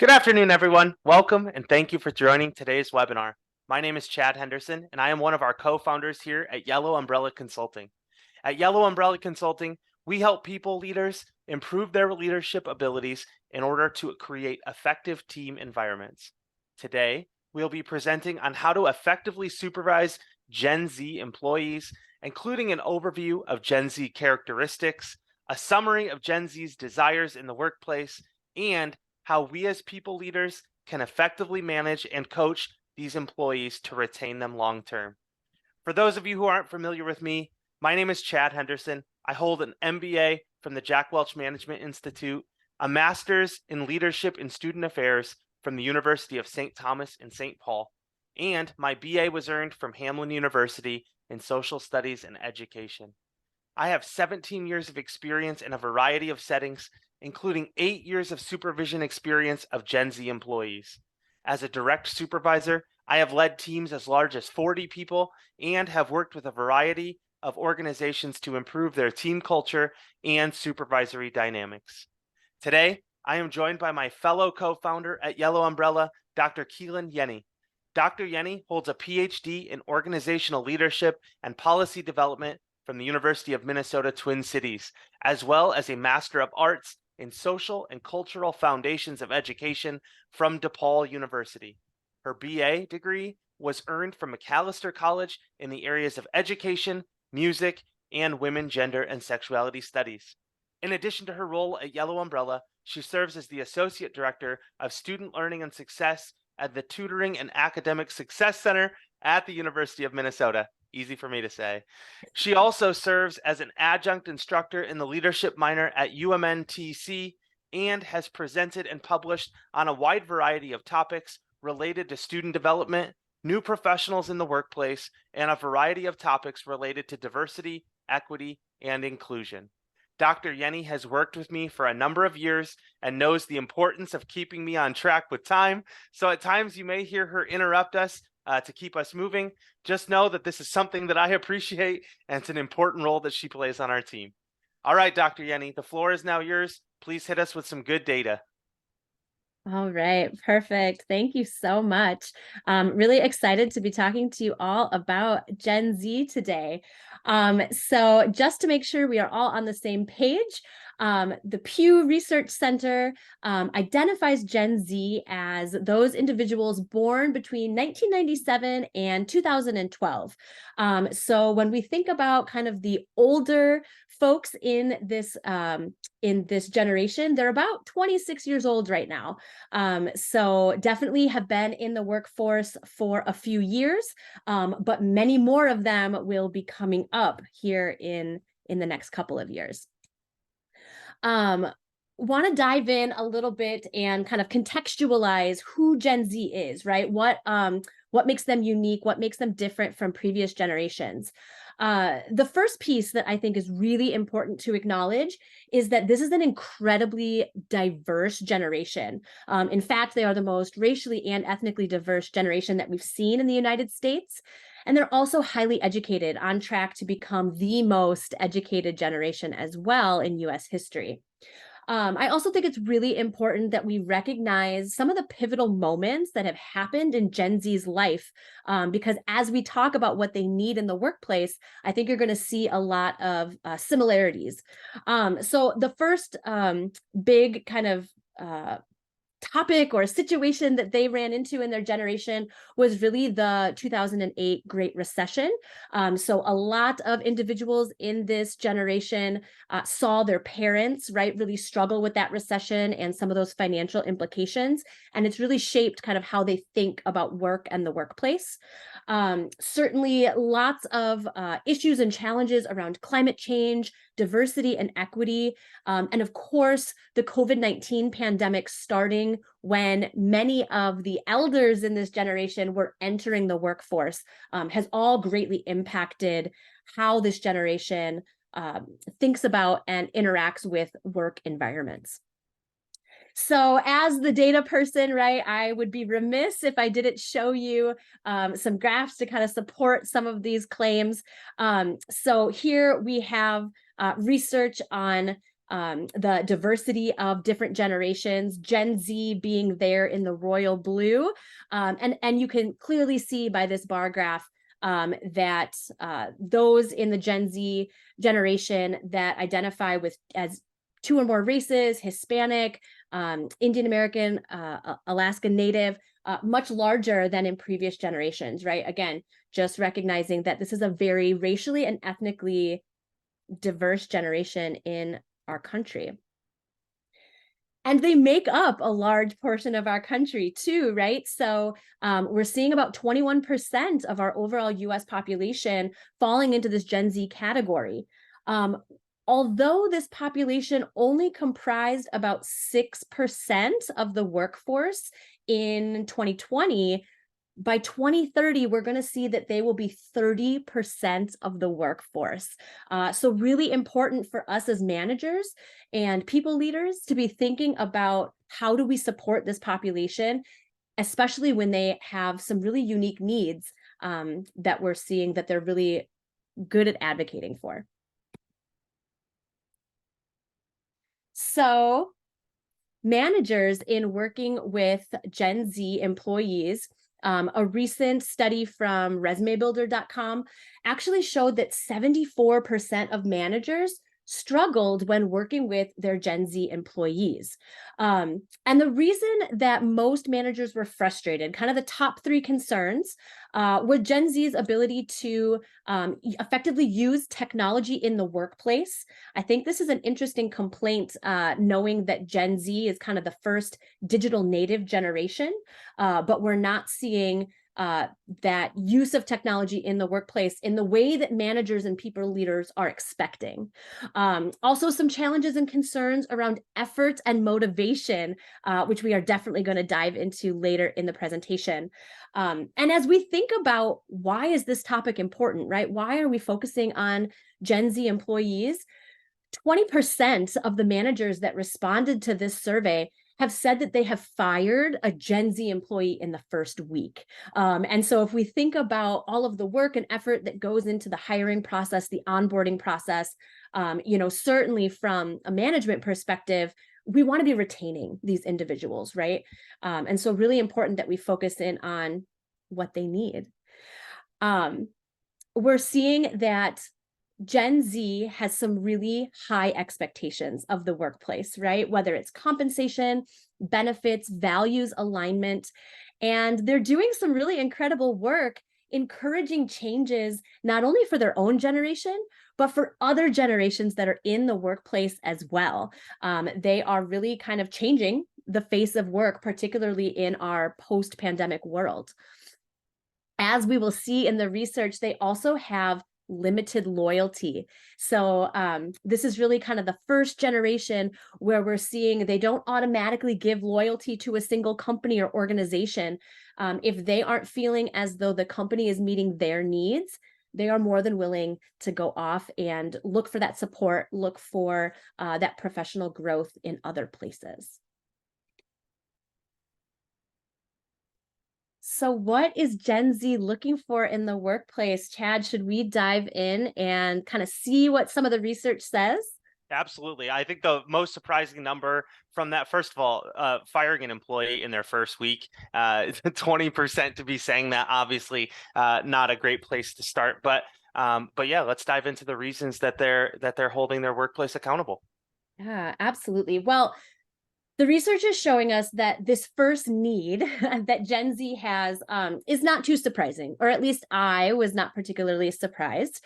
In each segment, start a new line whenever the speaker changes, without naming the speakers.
Good afternoon, everyone. Welcome and thank you for joining today's webinar. My name is Chad Henderson, and I am one of our co-founders here at Yellow Umbrella Consulting. At Yellow Umbrella Consulting, we help people leaders improve their leadership abilities in order to create effective team environments. Today, we'll be presenting on how to effectively supervise Gen Z employees, including an overview of Gen Z characteristics, a summary of Gen Z's desires in the workplace, and how we as people leaders can effectively manage and coach these employees to retain them long term. For those of you who aren't familiar with me, my name is Chad Henderson. I hold an MBA from the Jack Welch Management Institute, a master's in leadership and student affairs from the University of St. Thomas in St. Paul, and my BA was earned from Hamline University in social studies and education. I have 17 years of experience in a variety of settings, including 8 years of supervision experience of Gen Z employees. As a direct supervisor, I have led teams as large as 40 people and have worked with a variety of organizations to improve their team culture and supervisory dynamics. Today, I am joined by my fellow co-founder at Yellow Umbrella, Dr. Keelan Yenny. Dr. Yenny holds a PhD in organizational leadership and policy development from the University of Minnesota Twin Cities, as well as a Master of Arts in Social and Cultural Foundations of Education from DePaul University. Her BA degree was earned from Macalester College in the areas of education, music, and women, gender, and sexuality studies. In addition to her role at Yellow Umbrella, she serves as the Associate Director of Student Learning and Success at the Tutoring and Academic Success Center at the University of Minnesota. Easy for me to say. She also serves as an adjunct instructor in the leadership minor at UMNTC and has presented and published on a wide variety of topics related to student development, new professionals in the workplace, and a variety of topics related to diversity, equity, and inclusion. Dr. Yenny has worked with me for a number of years and knows the importance of keeping me on track with time. So at times you may hear her interrupt us to keep us moving. Just know that this is something that I appreciate and it's an important role that she plays on our team. All right, Dr. Yenny, the floor is now yours. Please hit us with some good data.
All right, perfect. Thank you so much. Really excited to be talking to you all about Gen Z today. So just to make sure we are all on the same page, the Pew Research Center identifies Gen Z as those individuals born between 1997 and 2012. So when we think about kind of the older folks in this generation, they're about 26 years old right now. So definitely have been in the workforce for a few years, but many more of them will be coming up here in the next couple of years. Want to dive in a little bit and kind of contextualize who Gen Z is, right? What makes them unique? What makes them different from previous generations? The first piece that I think is really important to acknowledge is that this is an incredibly diverse generation. In fact, they are the most racially and ethnically diverse generation that we've seen in the United States. And they're also highly educated, on track to become the most educated generation as well in US history. I also think it's really important that we recognize some of the pivotal moments that have happened in Gen Z's life, because as we talk about what they need in the workplace, I think you're going to see a lot of similarities. So the first big kind of topic or situation that they ran into in their generation was really the 2008 Great Recession. So a lot of individuals in this generation saw their parents, right, really struggle with that recession and some of those financial implications. And it's really shaped kind of how they think about work and the workplace. Certainly lots of issues and challenges around climate change, diversity and equity, and of course, the COVID-19 pandemic starting when many of the elders in this generation were entering the workforce has all greatly impacted how this generation thinks about and interacts with work environments. So as the data person, right, I would be remiss if I didn't show you some graphs to kind of support some of these claims. So here we have research on the diversity of different generations, Gen Z being there in the royal blue. And you can clearly see by this bar graph that those in the Gen Z generation that identify with as 2 or more races, Hispanic, Indian American, Alaska Native, much larger than in previous generations, right? Again, just recognizing that this is a very racially and ethnically diverse generation in our country. And they make up a large portion of our country too, right? So we're seeing about 21% of our overall US population falling into this Gen Z category. Although this population only comprised about 6% of the workforce in 2020, by 2030, we're going to see that they will be 30% of the workforce. So really important for us as managers and people leaders to be thinking about how do we support this population, especially when they have some really unique needs that we're seeing that they're really good at advocating for. So managers in working with Gen Z employees, a recent study from resumebuilder.com actually showed that 74% of managers struggled when working with their Gen Z employees. And the reason that most managers were frustrated, kind of the top 3 concerns, were Gen Z's ability to effectively use technology in the workplace. I think this is an interesting complaint, knowing that Gen Z is kind of the first digital native generation, but we're not seeing that use of technology in the workplace in the way that managers and people leaders are expecting. Also, some challenges and concerns around effort and motivation, which we are definitely going to dive into later in the presentation. And as we think about why is this topic important, right? Why are we focusing on Gen Z employees? 20% of the managers that responded to this survey have said that they have fired a Gen Z employee in the first week. And so if we think about all of the work and effort that goes into the hiring process, the onboarding process, certainly from a management perspective, we want to be retaining these individuals, right? And so really important that we focus in on what they need. We're seeing that Gen Z has some really high expectations of the workplace, right? Whether it's compensation, benefits, values, alignment, and they're doing some really incredible work encouraging changes, not only for their own generation, but for other generations that are in the workplace as well. They are really kind of changing the face of work, particularly in our post-pandemic world. As we will see in the research, they also have limited loyalty. So this is really kind of the first generation where we're seeing they don't automatically give loyalty to a single company or organization. If they aren't feeling as though the company is meeting their needs, they are more than willing to go off and look for that support, look for that professional growth in other places. So what is Gen Z looking for in the workplace? Chad, should we dive in and kind of see what some of the research says?
Absolutely. I think the most surprising number from that, first of all, firing an employee in their first week, 20% to be saying that, obviously not a great place to start. But yeah, let's dive into the reasons that they're holding their workplace accountable.
Yeah, absolutely. Well, the research is showing us that this first need that Gen Z has is not too surprising, or at least I was not particularly surprised.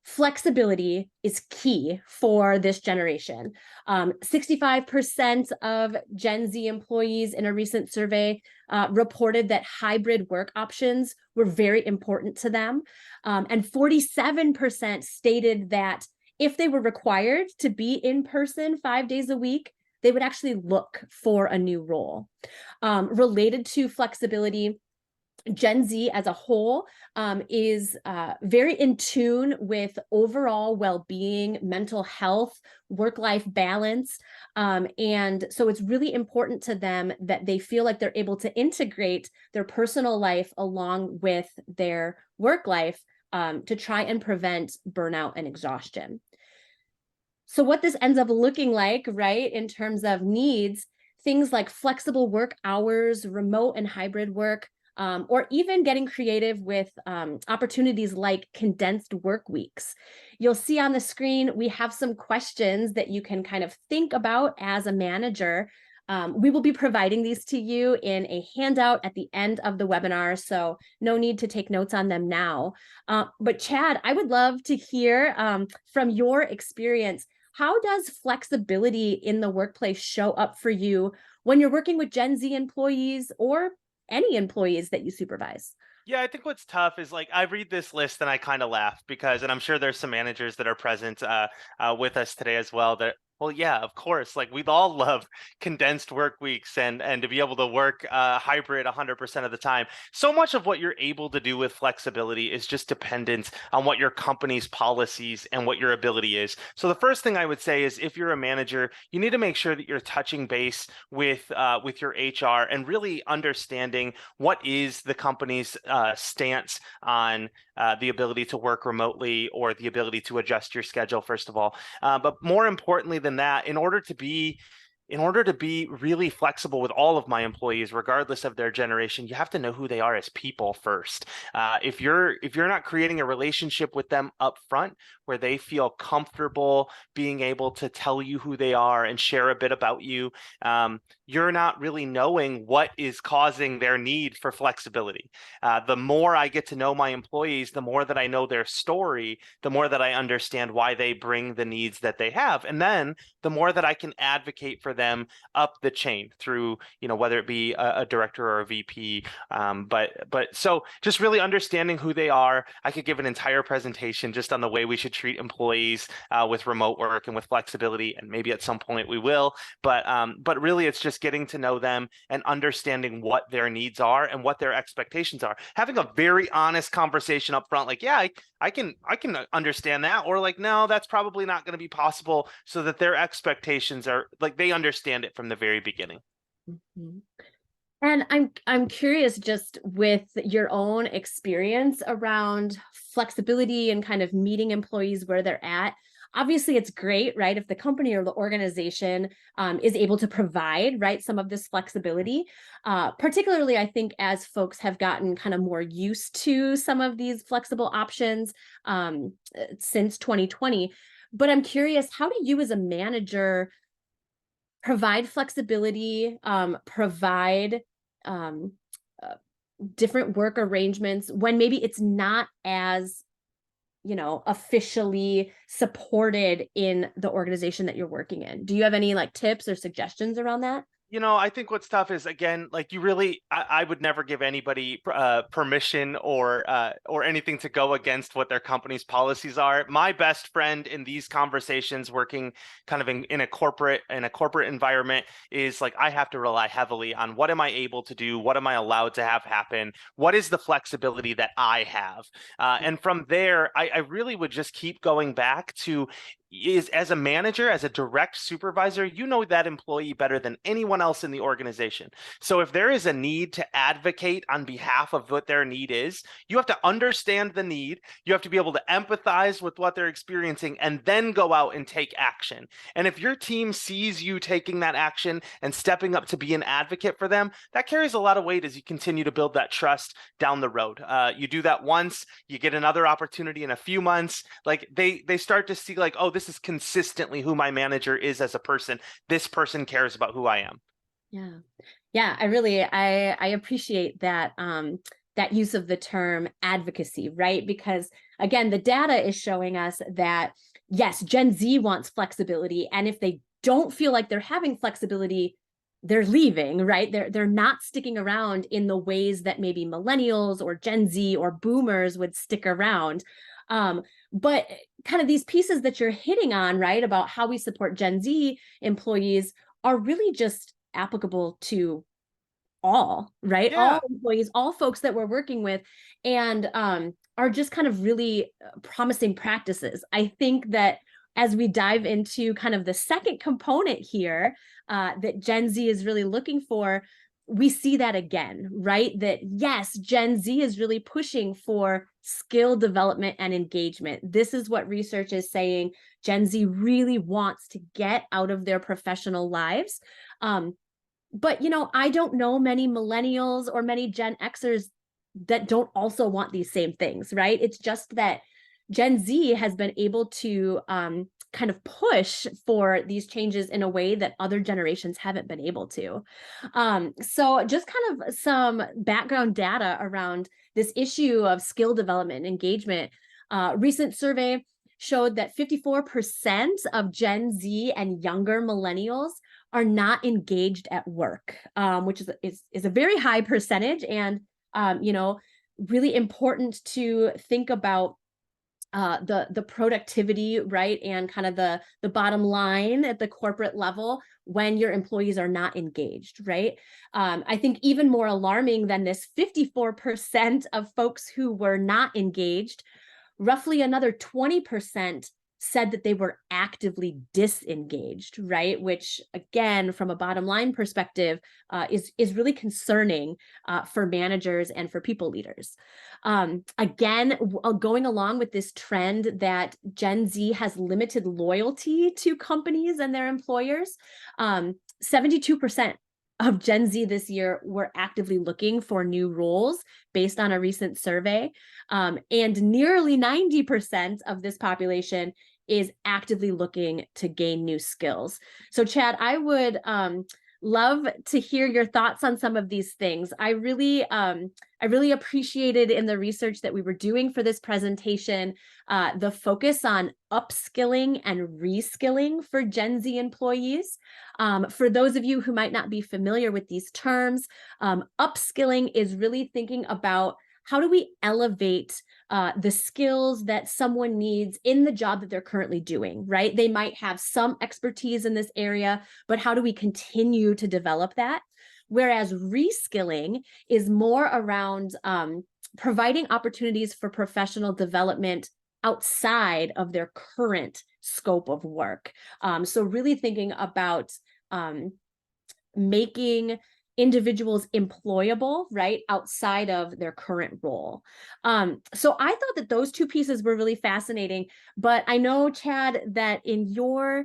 Flexibility is key for this generation. 65% of Gen Z employees in a recent survey reported that hybrid work options were very important to them. And 47% stated that if they were required to be in person 5 days a week, they would actually look for a new role. Related to flexibility, Gen Z as a whole is very in tune with overall well-being, mental health, work-life balance. And so it's really important to them that they feel like they're able to integrate their personal life along with their work life to try and prevent burnout and exhaustion. So what this ends up looking like, right, in terms of needs, things like flexible work hours, remote and hybrid work, or even getting creative with opportunities like condensed work weeks. You'll see on the screen, we have some questions that you can kind of think about as a manager. We will be providing these to you in a handout at the end of the webinar, so no need to take notes on them now. But Chad, I would love to hear from your experience. How does flexibility in the workplace show up for you when you're working with Gen Z employees or any employees that you supervise?
Yeah, I think what's tough is like I read this list and I kind of laugh because, and I'm sure there's some managers that are present with us today as well. That well, yeah, of course, like we'd all love condensed work weeks and to be able to work hybrid 100% of the time. So much of what you're able to do with flexibility is just dependent on what your company's policies and what your ability is. So the first thing I would say is if you're a manager, you need to make sure that you're touching base with your HR and really understanding what is the company's stance on the ability to work remotely or the ability to adjust your schedule, first of all. But more importantly than that, in order to be really flexible with all of my employees, regardless of their generation, you have to know who they are as people first. If you're not creating a relationship with them up front where they feel comfortable being able to tell you who they are and share a bit about you, you're not really knowing what is causing their need for flexibility. The more I get to know my employees, the more that I know their story, the more that I understand why they bring the needs that they have. And then the more that I can advocate for them up the chain through, whether it be a director or a VP. But so just really understanding who they are. I could give an entire presentation just on the way we should treat employees with remote work and with flexibility, and maybe at some point we will. But really, it's just getting to know them and understanding what their needs are and what their expectations are. Having a very honest conversation up front, like, yeah, I can understand that, or like, no, that's probably not going to be possible, so that their expectations are like they understand it from the very beginning.
Mm-hmm. And I'm curious, just with your own experience around flexibility and kind of meeting employees where they're at. Obviously, it's great, right, if the company or the organization is able to provide, right, some of this flexibility. Particularly, I think as folks have gotten kind of more used to some of these flexible options since 2020. But I'm curious, how do you as a manager provide flexibility, provide um, uh, different work arrangements when maybe it's not as officially supported in the organization that you're working in? Do you have any like tips or suggestions around that?
I think what's tough is, again, like I would never give anybody permission or anything to go against what their company's policies are. My best friend in these conversations, working kind of in a corporate environment, is like I have to rely heavily on what am I able to do, what am I allowed to have happen, what is the flexibility that I have, and from there, I really would just keep going back to is as a manager, as a direct supervisor, you know that employee better than anyone else in the organization. So if there is a need to advocate on behalf of what their need is, you have to understand the need. You have to be able to empathize with what they're experiencing and then go out and take action. And if your team sees you taking that action and stepping up to be an advocate for them, that carries a lot of weight as you continue to build that trust down the road. You do that once, you get another opportunity in a few months, like they start to see like, oh, this is consistently who my manager is as a person. This person cares about who I am.
Yeah. Yeah, I appreciate that that use of the term advocacy, right? Because again, the data is showing us that yes, Gen Z wants flexibility, and if they don't feel like they're having flexibility, they're leaving, right? They're not sticking around in the ways that maybe millennials or Gen Z or boomers would stick around. But kind of these pieces that you're hitting on, right, about how we support Gen Z employees are really just applicable to all, right?
Yeah.
All employees, all folks that we're working with, and are just kind of really promising practices. I think that as we dive into kind of the second component here that Gen Z is really looking for, we see that again, right? That yes, Gen Z is really pushing for skill development and engagement. This is what research is saying Gen Z really wants to get out of their professional lives. But, I don't know many millennials or many Gen Xers that don't also want these same things, right? It's just that Gen Z has been able to kind of push for these changes in a way that other generations haven't been able to. So just kind of some background data around this issue of skill development and engagement. Recent survey showed that 54% of Gen Z and younger millennials are not engaged at work, which is a very high percentage, and really important to think about the productivity, right, and kind of the bottom line at the corporate level when your employees are not engaged, right? I think even more alarming than this 54% of folks who were not engaged, roughly another 20% said that they were actively disengaged, right? Which, again, from a bottom line perspective, is really concerning for managers and for people leaders. Again, going along with this trend that Gen Z has limited loyalty to companies and their employers, 72% of Gen Z this year were actively looking for new roles based on a recent survey. And nearly 90% of this population is actively looking to gain new skills. So Chad, I would love to hear your thoughts on some of these things. I really appreciated in the research that we were doing for this presentation, the focus on upskilling and reskilling for Gen Z employees. For those of you who might not be familiar with these terms, upskilling is really thinking about how do we elevate the skills that someone needs in the job that they're currently doing, right? They might have some expertise in this area, but how do we continue to develop that? Whereas reskilling is more around providing opportunities for professional development outside of their current scope of work. So really thinking about making individuals employable, right, outside of their current role. So I thought that those two pieces were really fascinating, but I know, Chad, that in your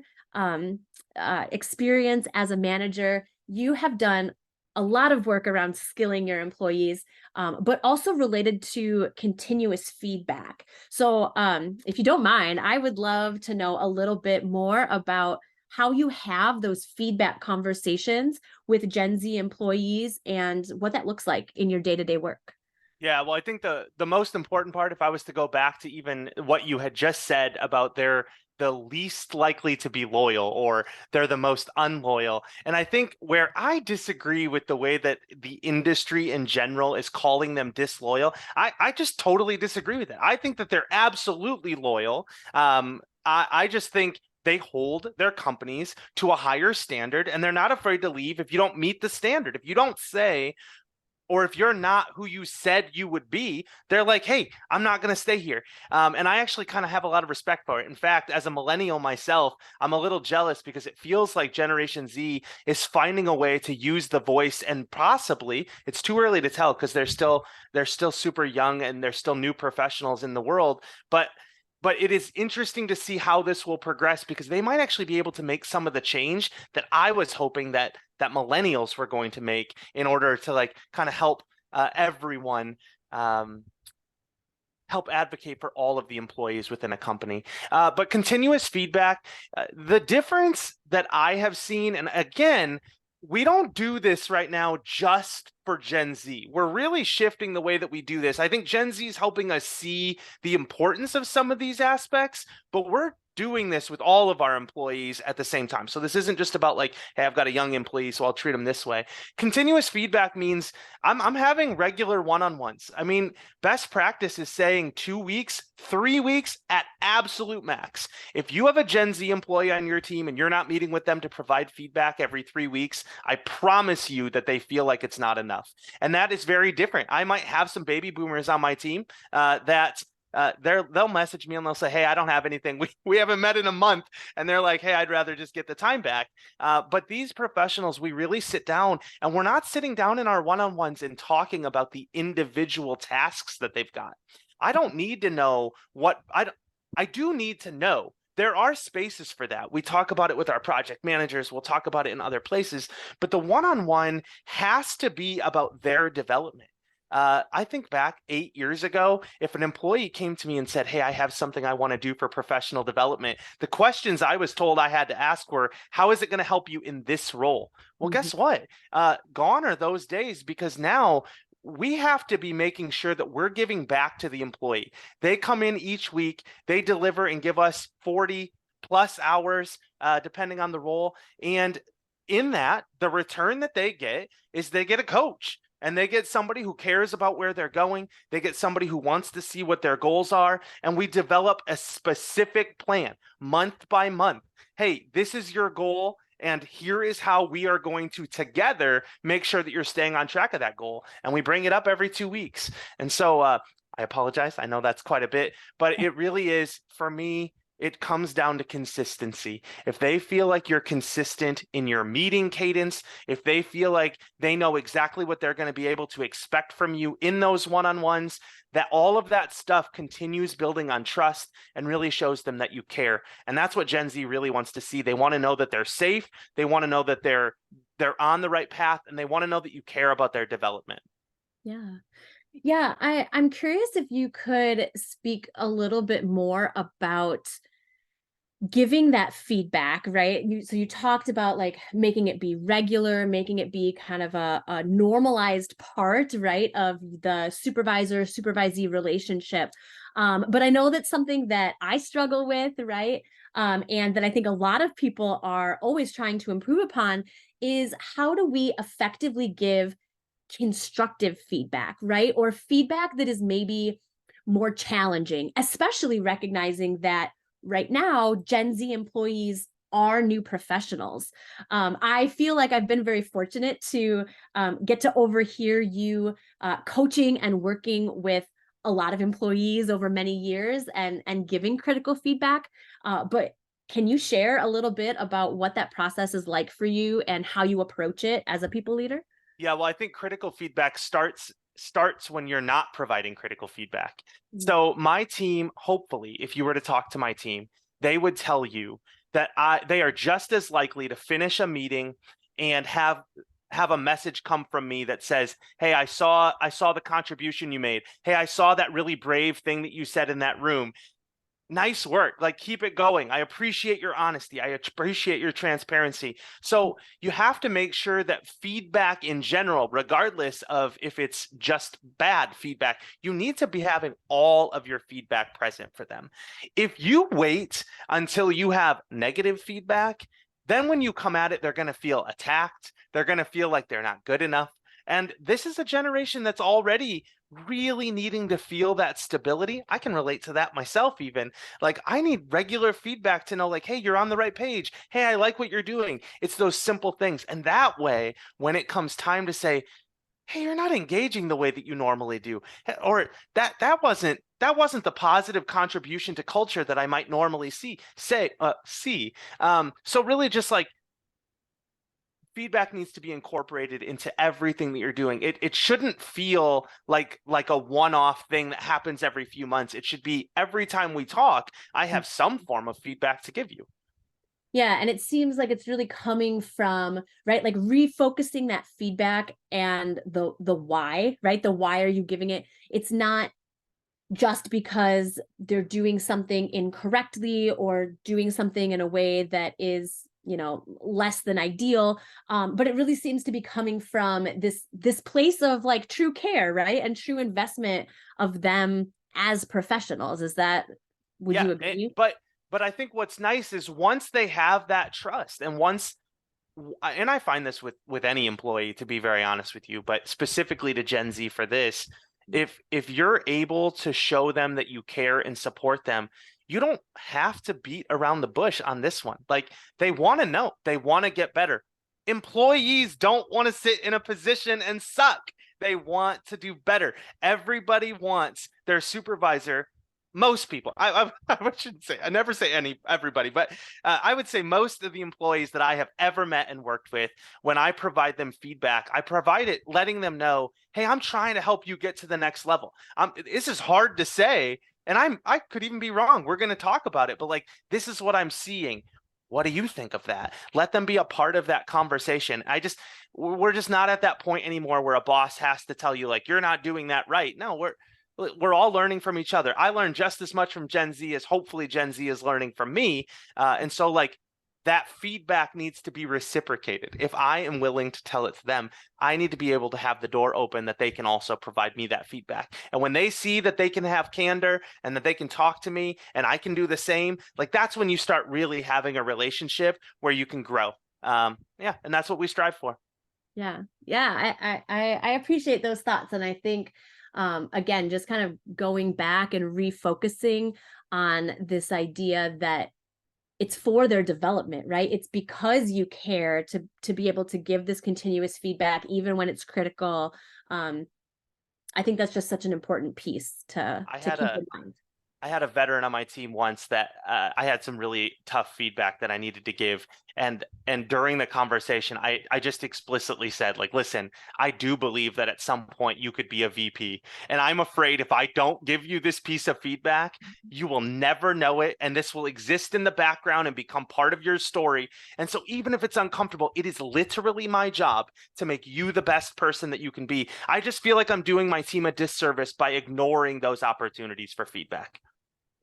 experience as a manager, you have done a lot of work around skilling your employees, but also related to continuous feedback. So if you don't mind, I would love to know a little bit more about how you have those feedback conversations with Gen Z employees and what that looks like in your day-to-day work.
Yeah, well, I think the most important part, if I was to go back to even what you had just said about they're the least likely to be loyal or they're the most unloyal. And I think where I disagree with the way that the industry in general is calling them disloyal, I just totally disagree with it. I think that they're absolutely loyal. I just think they hold their companies to a higher standard and they're not afraid to leave if you don't meet the standard. If you don't say, or if you're not who you said you would be, they're like, hey, I'm not going to stay here. And I actually kind of have a lot of respect for it. In fact, as a millennial myself, I'm a little jealous because it feels like Generation Z is finding a way to use the voice, and possibly it's too early to tell because they're still super young and they're still new professionals in the world. But it is interesting to see how this will progress because they might actually be able to make some of the change that I was hoping that millennials were going to make in order to like kind of help everyone help advocate for all of the employees within a company. But continuous feedback, the difference that I have seen, and again, we don't do this right now just for Gen Z. We're really shifting the way that we do this. I think Gen Z is helping us see the importance of some of these aspects, but we're doing this with all of our employees at the same time. So this isn't just about like, hey, I've got a young employee, so I'll treat them this way. Continuous feedback means I'm having regular one-on-ones. I mean, best practice is saying 2 weeks, 3 weeks at absolute max. If you have a Gen Z employee on your team and you're not meeting with them to provide feedback every 3 weeks, I promise you that they feel like it's not enough. And that is very different. I might have some baby boomers on my team that they'll message me and they'll say, hey, I don't have anything. We haven't met in a month. And they're like, hey, I'd rather just get the time back. But these professionals, we really sit down, and we're not sitting down in our one-on-ones and talking about the individual tasks that they've got. I don't need to know I do need to know. There are spaces for that. We talk about it with our project managers. We'll talk about it in other places, but the one-on-one has to be about their development. I think back 8 years ago, if an employee came to me and said, hey, I have something I want to do for professional development, the questions I was told I had to ask were, how is it going to help you in this role? Well, guess what? Gone are those days, because now we have to be making sure that we're giving back to the employee. They come in each week, they deliver and give us 40 plus hours, depending on the role. And in that, the return that they get is they get a coach. And they get somebody who cares about where they're going. They get somebody who wants to see what their goals are. And we develop a specific plan month by month. Hey, this is your goal. And here is how we are going to together make sure that you're staying on track of that goal. And we bring it up every 2 weeks. And so I apologize. I know that's quite a bit, but it really is, for me, it comes down to consistency. If they feel like you're consistent in your meeting cadence, if they feel like they know exactly what they're going to be able to expect from you in those one-on-ones, that all of that stuff continues building on trust and really shows them that you care. And that's what Gen Z really wants to see. They want to know that they're safe. They want to know that they're on the right path, and they want to know that you care about their development.
Yeah. Yeah, I'm curious if you could speak a little bit more about giving that feedback, right? So you talked about like making it be regular, making it be kind of a normalized part, right, of the supervisor supervisee relationship. But I know that's something that I struggle with, right? And that I think a lot of people are always trying to improve upon is, how do we effectively give constructive feedback, right? Or feedback that is maybe more challenging, especially recognizing that right now, Gen Z employees are new professionals. I feel like I've been very fortunate to get to overhear you coaching and working with a lot of employees over many years, and giving critical feedback. But can you share a little bit about what that process is like for you and how you approach it as a people leader?
Yeah, well, I think critical feedback starts when you're not providing critical feedback.
Mm.
So my team, hopefully, if you were to talk to my team, they would tell you that they are just as likely to finish a meeting and have a message come from me that says, hey, I saw the contribution you made. Hey, I saw that really brave thing that you said in that room. Nice work. Like, keep it going. I appreciate your honesty. I appreciate your transparency. So you have to make sure that feedback in general, regardless of if it's just bad feedback, you need to be having all of your feedback present for them. If you wait until you have negative feedback, then when you come at it, they're going to feel attacked. They're going to feel like they're not good enough. And this is a generation that's already really needing to feel that stability. I can relate to that myself even. Like, I need regular feedback to know, like, hey, you're on the right page. Hey, I like what you're doing. It's those simple things. And that way, when it comes time to say, hey, you're not engaging the way that you normally do, or that wasn't the positive contribution to culture that I might normally see. So really just like, feedback needs to be incorporated into everything that you're doing. It shouldn't feel like a one-off thing that happens every few months. It should be every time we talk, I have some form of feedback to give you.
Yeah, and it seems like it's really coming from, right, like refocusing that feedback and the why, right? The why are you giving it? It's not just because they're doing something incorrectly or doing something in a way that is, less than ideal, but it really seems to be coming from this place of like true care, right, and true investment of them as professionals. Would
Yeah,
you agree?
but I think what's nice is once they have that trust, and I find this with any employee, to be very honest with you, but specifically to Gen Z for this, if you're able to show them that you care and support them, you don't have to beat around the bush on this one. Like, they want to know, they want to get better. Employees don't want to sit in a position and suck. They want to do better. Everybody wants their supervisor most people, I shouldn't say, I never say everybody, but I would say most of the employees that I have ever met and worked with, when I provide them feedback, I provide it letting them know, hey, I'm trying to help you get to the next level. This is hard to say, and I could even be wrong. We're going to talk about it, but like, this is what I'm seeing. What do you think of that? Let them be a part of that conversation. We're just not at that point anymore where a boss has to tell you like, you're not doing that right. No, we're all learning from each other. I learned just as much from Gen Z as hopefully Gen Z is learning from me. And so like, that feedback needs to be reciprocated. If I am willing to tell it to them, I need to be able to have the door open that they can also provide me that feedback. And when they see that they can have candor and that they can talk to me and I can do the same, like that's when you start really having a relationship where you can grow. Yeah, and that's what we strive for.
Yeah. Yeah. I appreciate those thoughts. And I think, again, just kind of going back and refocusing on this idea that it's for their development, right? It's because you care to be able to give this continuous feedback, even when it's critical. I think that's just such an important piece
I
to
had
keep
a
in mind.
I had a veteran on my team once that I had some really tough feedback that I needed to give, and during the conversation, I just explicitly said, like, listen, I do believe that at some point you could be a VP, and I'm afraid if I don't give you this piece of feedback, you will never know it, and this will exist in the background and become part of your story. And so, even if it's uncomfortable, it is literally my job to make you the best person that you can be. I just feel like I'm doing my team a disservice by ignoring those opportunities for feedback.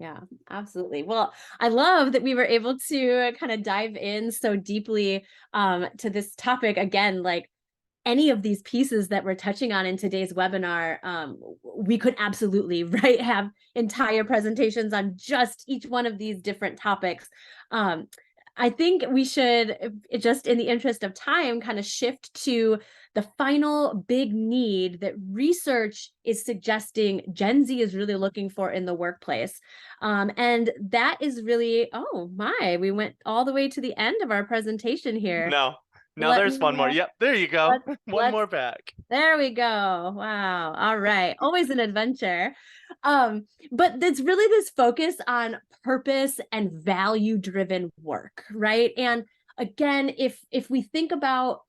Yeah, absolutely. Well, I love that we were able to kind of dive in so deeply to this topic again, like any of these pieces that we're touching on in today's webinar, we could absolutely, right, have entire presentations on just each one of these different topics. I think we should, just in the interest of time, kind of shift to the final big need that research is suggesting Gen Z is really looking for in the workplace. And that is really, oh my, we went all the way to the end of our presentation here.
No, no,
Let
there's one
me
more. Yep, there you go. One
let's
more back.
there we go. Wow. All right. Always an adventure. But it's really this focus on purpose and value driven work, right? And again, if we think about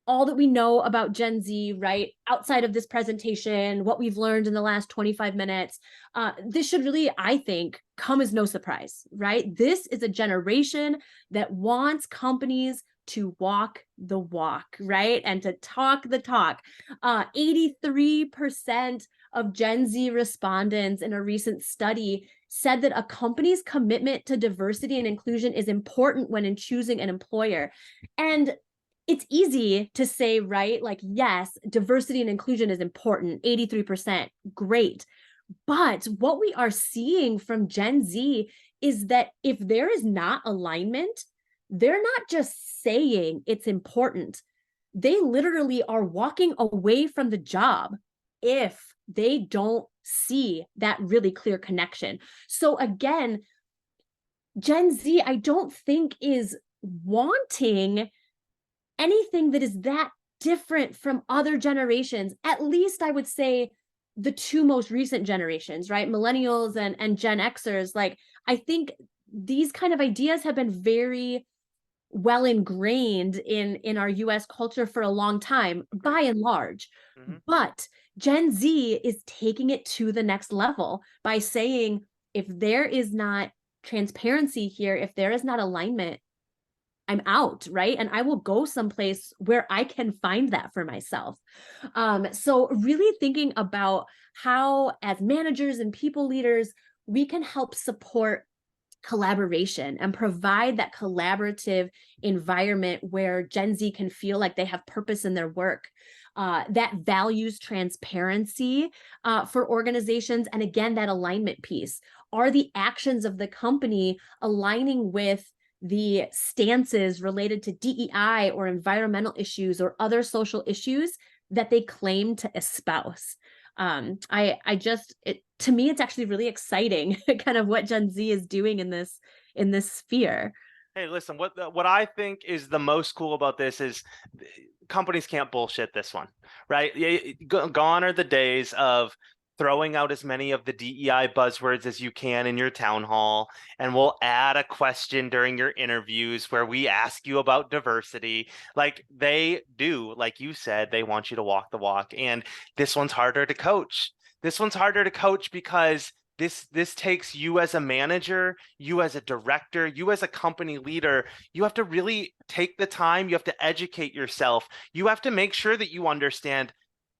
all that we know about Gen Z, right, outside of this presentation, what we've learned in the last 25 minutes, this should really, I think, come as no surprise, right? This is a generation that wants companies to walk the walk, right? And to talk the talk. 83% of Gen Z respondents in a recent study said that a company's commitment to diversity and inclusion is important when in choosing an employer. And it's easy to say, right? Like, yes, diversity and inclusion is important, 83%, great. But what we are seeing from Gen Z is that if there is not alignment, they're not just saying it's important. They literally are walking away from the job if they don't see that really clear connection. So again, Gen Z, I don't think is wanting anything that is that different from other generations. At least I would say the two most recent generations, right? Millennials and Gen Xers. Like, I think these kind of ideas have been very well ingrained in our US culture for a long time, by and large.
Hmm.
But Gen Z is taking it to the next level by saying, if there is not transparency here, if there is not alignment, I'm out, right? And I will go someplace where I can find that for myself. So really thinking about how, as managers and people leaders, we can help support collaboration and provide that collaborative environment where Gen Z can feel like they have purpose in their work, that values transparency for organizations. And again, that alignment piece. Are the actions of the company aligning with the stances related to DEI or environmental issues or other social issues that they claim to espouse? I just, to me, it's actually really exciting kind of what Gen Z is doing in this sphere.
Hey, listen, what I think is the most cool about this is companies can't bullshit this one, right? Gone are the days of throwing out as many of the DEI buzzwords as you can in your town hall, and we'll add a question during your interviews where we ask you about diversity. Like they do, like you said, they want you to walk the walk. And this one's harder to coach. This one's harder to coach because this takes you as a manager, you as a director, you as a company leader. You have to really take the time, you have to educate yourself. You have to make sure that you understand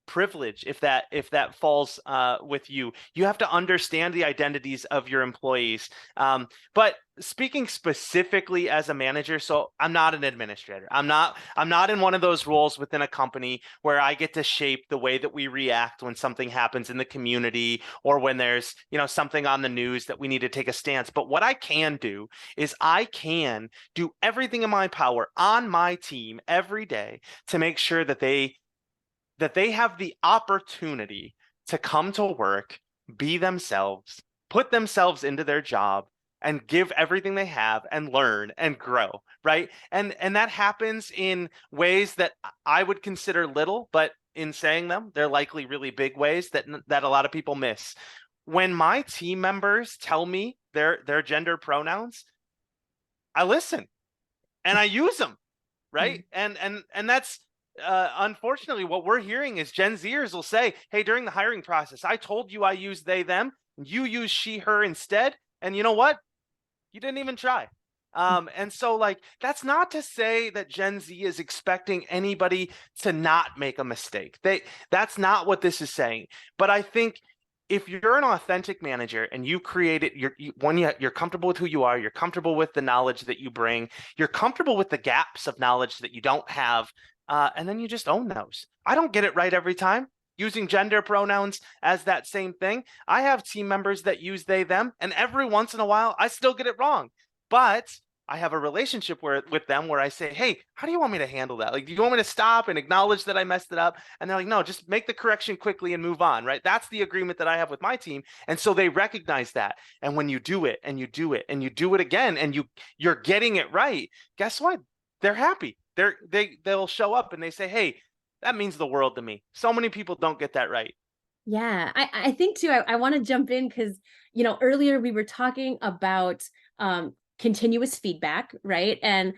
privilege if that falls with you. You have to understand the identities of your employees. But speaking specifically as a manager, so I'm not an administrator. I'm not in one of those roles within a company where I get to shape the way that we react when something happens in the community or when there's, something on the news that we need to take a stance. But what I can do is I can do everything in my power on my team every day to make sure that they have the opportunity to come to work, be themselves, put themselves into their job, and give everything they have and learn and grow, right? And that happens in ways that I would consider little, but in saying them, they're likely really big ways that a lot of people miss. When my team members tell me their gender pronouns, I listen and I use them,
Yeah.
right? And that's unfortunately what we're hearing is Gen Zers will say, "Hey, during the hiring process, I told you I use they them, you use she her instead, and you know what? You didn't even try." And so like that's not to say that Gen Z is expecting anybody to not make a mistake. That's not what this is saying. But I think if you're an authentic manager and you create it, you're comfortable with who you are, you're comfortable with the knowledge that you bring, you're comfortable with the gaps of knowledge that you don't have, and then you just own those. I don't get it right every time. Using gender pronouns as that same thing. I have team members that use they, them, and every once in a while I still get it wrong. But I have a relationship with them where I say, "Hey, how do you want me to handle that? Like, do you want me to stop and acknowledge that I messed it up?" And they're like, "No, just make the correction quickly and move on," right? That's the agreement that I have with my team. And so they recognize that. And when you do it and you do it and you do it again and you're getting it right, guess what? They're happy. They'll show up and they say, "Hey, that means the world to me." So many people don't get that right.
Yeah, I think too, I want to jump in because, earlier we were talking about continuous feedback, right? And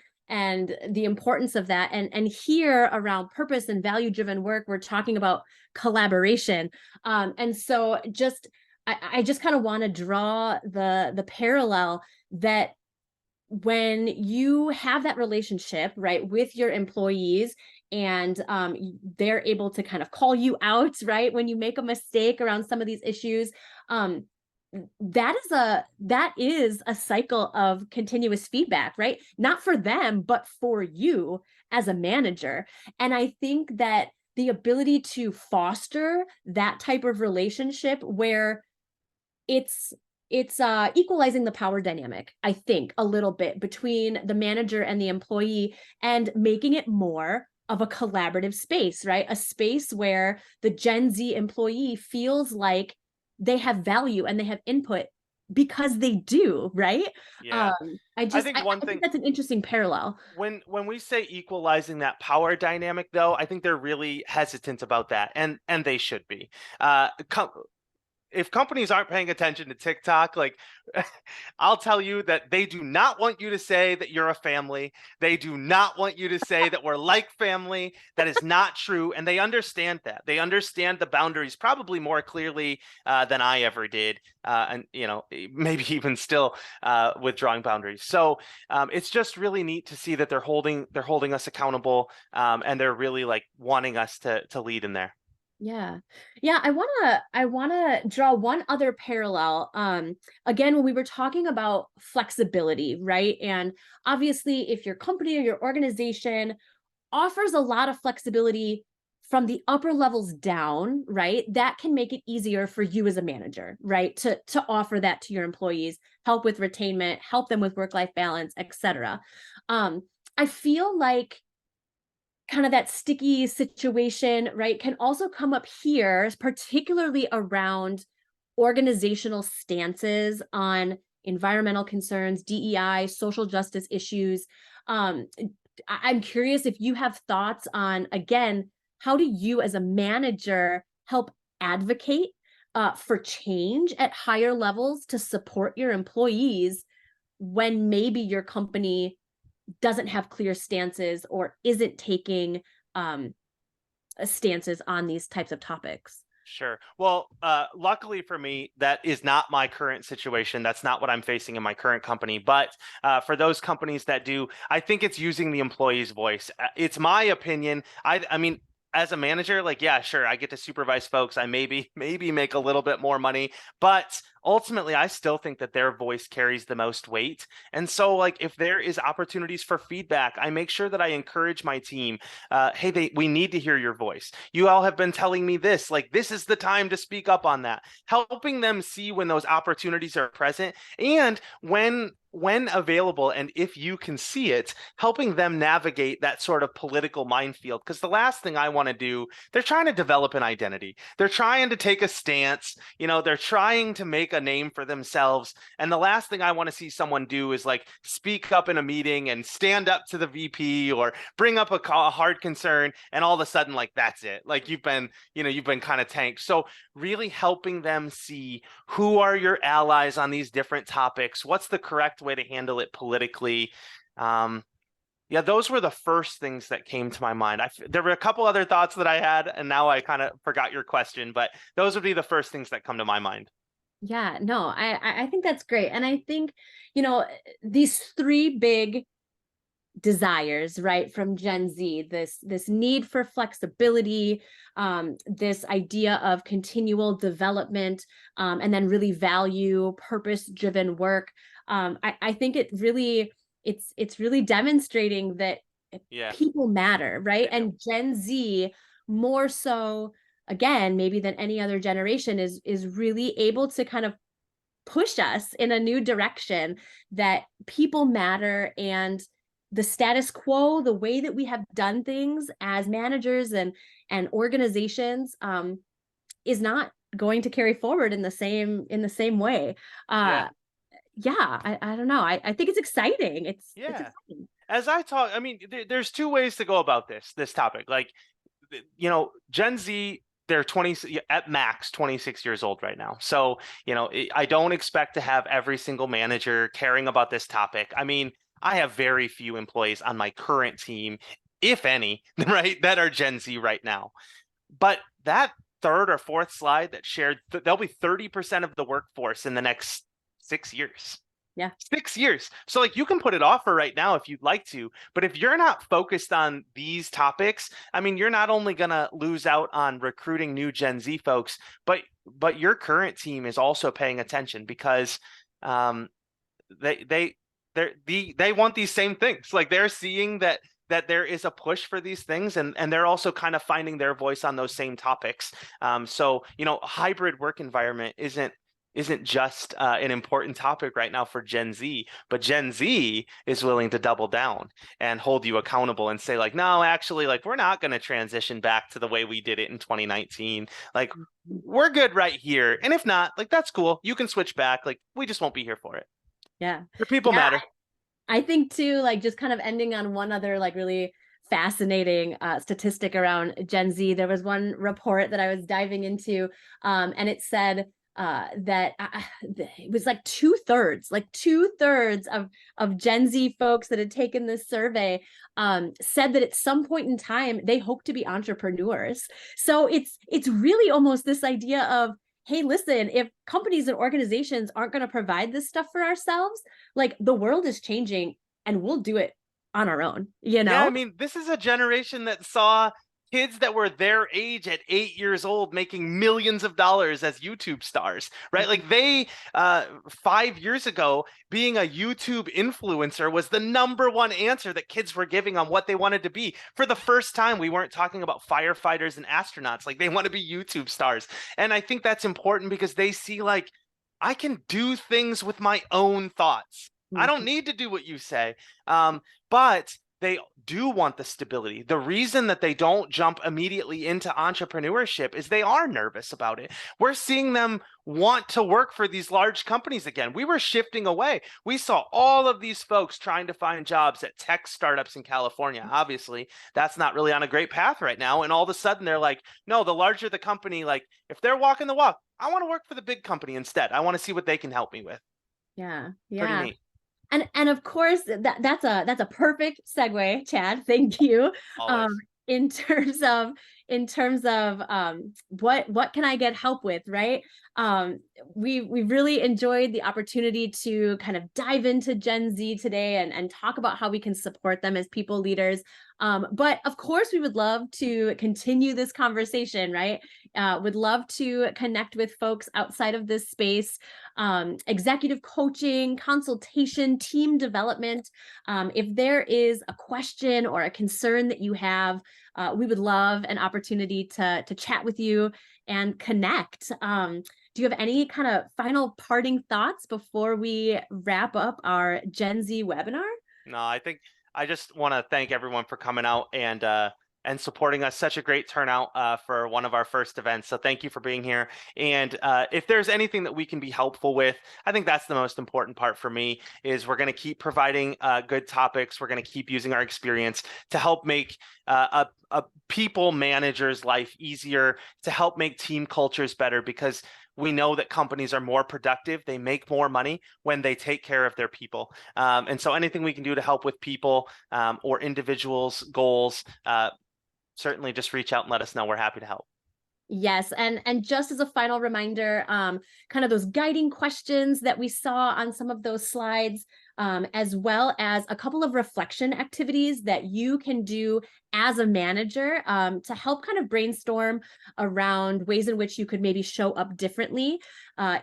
the importance of that. And here around purpose and value-driven work, we're talking about collaboration. And so I just kind of want to draw the parallel that when you have that relationship, right, with your employees, and they're able to kind of call you out, right, when you make a mistake around some of these issues, um, that is a cycle of continuous feedback, right? Not for them, but for you as a manager. And I think that the ability to foster that type of relationship where it's it's equalizing the power dynamic, I think, a little bit between the manager and the employee, and making it more of a collaborative space, right? A space where the Gen Z employee feels like they have value and they have input because they do, right?
Yeah. I think
I
one
think
thing
that's an interesting parallel.
when we say equalizing that power dynamic though, I think they're really hesitant about that and they should be. If companies aren't paying attention to TikTok, like I'll tell you that they do not want you to say that you're a family. They do not want you to say that we're like family. That is not true. And they understand that. They understand the boundaries probably more clearly than I ever did. And, maybe even still with drawing boundaries. So it's just really neat to see that they're holding us accountable and they're really like wanting us to lead in there.
Yeah. Yeah, I wanna draw one other parallel. Again, when we were talking about flexibility, right? And obviously, if your company or your organization offers a lot of flexibility from the upper levels down, right? That can make it easier for you as a manager, right? To offer that to your employees, help with retainment, help them with work-life balance, etc. Um, I feel like kind of that sticky situation, right, can also come up here, particularly around organizational stances on environmental concerns, DEI, social justice issues. Um, I'm curious if you have thoughts on, again, how do you as a manager help advocate for change at higher levels to support your employees when maybe your company doesn't have clear stances or isn't taking stances on these types of topics.
Sure. Well, luckily for me, that is not my current situation. That's not what I'm facing in my current company. But for those companies that do, I think it's using the employee's voice. It's my opinion. I mean, as a manager, like, yeah, sure, I get to supervise folks. I maybe make a little bit more money, but ultimately, I still think that their voice carries the most weight. And so, like, if there is opportunities for feedback, I make sure that I encourage my team. Hey, we need to hear your voice. You all have been telling me this. Like, this is the time to speak up on that. Helping them see when those opportunities are present and when available, and if you can see it, helping them navigate that sort of political minefield. Because the last thing I want to do, they're trying to develop an identity. They're trying to take a stance. They're trying to make a name for themselves. And the last thing I want to see someone do is like speak up in a meeting and stand up to the VP or bring up a hard concern. And all of a sudden, like, that's it. Like, you've been kind of tanked. So really helping them see who are your allies on these different topics. What's the correct way to handle it politically? Yeah, those were the first things that came to my mind. There were a couple other thoughts that I had, and now I kind of forgot your question, but those would be the first things that come to my mind.
Yeah, no, I think that's great. And I think, these three big desires, right, from Gen Z, this need for flexibility, this idea of continual development, and then really value purpose-driven work. I think it's really demonstrating that
Yeah.
people matter, right? And Gen Z more so, again, maybe than any other generation, is really able to kind of push us in a new direction, that people matter, and the status quo, the way that we have done things as managers and organizations, is not going to carry forward in the same way.
Yeah.
I don't know. I think it's exciting. It's
Yeah.
exciting.
As I talk, I mean, there's two ways to go about this topic. Like, Gen Z, they're 20 at max 26 years old right now. So, I don't expect to have every single manager caring about this topic. I mean, I have very few employees on my current team, if any, right, that are Gen Z right now. But that third or fourth slide that shared, there'll be 30% of the workforce in the next 6 years.
Yeah.
6 years. So, like, you can put it off for right now if you'd like to, but if you're not focused on these topics, I mean, you're not only going to lose out on recruiting new Gen Z folks, but your current team is also paying attention, because they want these same things. Like, they're seeing that there is a push for these things, and they're also kind of finding their voice on those same topics. So, a hybrid work environment isn't just an important topic right now for Gen Z, but Gen Z is willing to double down and hold you accountable and say, like, no, actually, like, we're not going to transition back to the way we did it in 2019. Like, we're good right here. And if not, like, that's cool. You can switch back. Like, we just won't be here for it.
Yeah.
Your people matter.
I think too, like, just kind of ending on one other, like, really fascinating statistic around Gen Z. There was one report that I was diving into, and it said that it was like two-thirds of Gen Z folks that had taken this survey said that at some point in time they hope to be entrepreneurs. So it's really almost this idea of, hey, listen, if companies and organizations aren't going to provide this stuff for ourselves, like, the world is changing and we'll do it on our own,
Yeah, I mean, this is a generation that saw kids that were their age at 8 years old making millions of dollars as YouTube stars, right? Like, they 5 years ago, being a YouTube influencer was the #1 answer that kids were giving on what they wanted to be. For the first time, we weren't talking about firefighters and astronauts. Like, they want to be YouTube stars. And I think that's important because they see, like, I can do things with my own thoughts. I don't need to do what you say. But they do want the stability. The reason that they don't jump immediately into entrepreneurship is they are nervous about it. We're seeing them want to work for these large companies again. We were shifting away. We saw all of these folks trying to find jobs at tech startups in California. Obviously, that's not really on a great path right now. And all of a sudden they're like, no, the larger the company, like if they're walking the walk, I want to work for the big company instead. I want to see what they can help me with.
Yeah.
Pretty
Yeah.
neat.
And of course that's a perfect segue, Chad. Thank you. Um,
Always.
in terms of what can I get help with, right? Um, we really enjoyed the opportunity to kind of dive into Gen Z today and talk about how we can support them as people leaders. But of course, we would love to continue this conversation, right? Would love to connect with folks outside of this space, executive coaching, consultation, team development. If there is a question or a concern that you have, we would love an opportunity to chat with you and connect. Do you have any kind of final parting thoughts before we wrap up our Gen Z webinar?
No, I think I just want to thank everyone for coming out and supporting us. Such a great turnout for one of our first events. So thank you for being here. And if there's anything that we can be helpful with, I think that's the most important part for me. Is we're going to keep providing good topics. We're going to keep using our experience to help make a people manager's life easier, to help make team cultures better, because we know that companies are more productive. They make more money when they take care of their people. And so anything we can do to help with people or individuals' goals, certainly just reach out and let us know. We're happy to help.
Yes, and just as a final reminder, kind of those guiding questions that we saw on some of those slides, as well as a couple of reflection activities that you can do as a manager, to help kind of brainstorm around ways in which you could maybe show up differently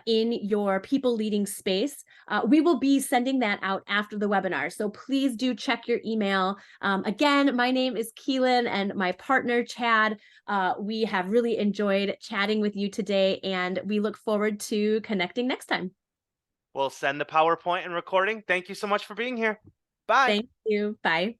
in your people leading space. We will be sending that out after the webinar, so please do check your email. Again, my name is Keelan and my partner Chad. We have really enjoyed chatting with you today, and we look forward to connecting next time.
We'll send the PowerPoint and recording. Thank you so much for being here. Bye.
Thank you. Bye.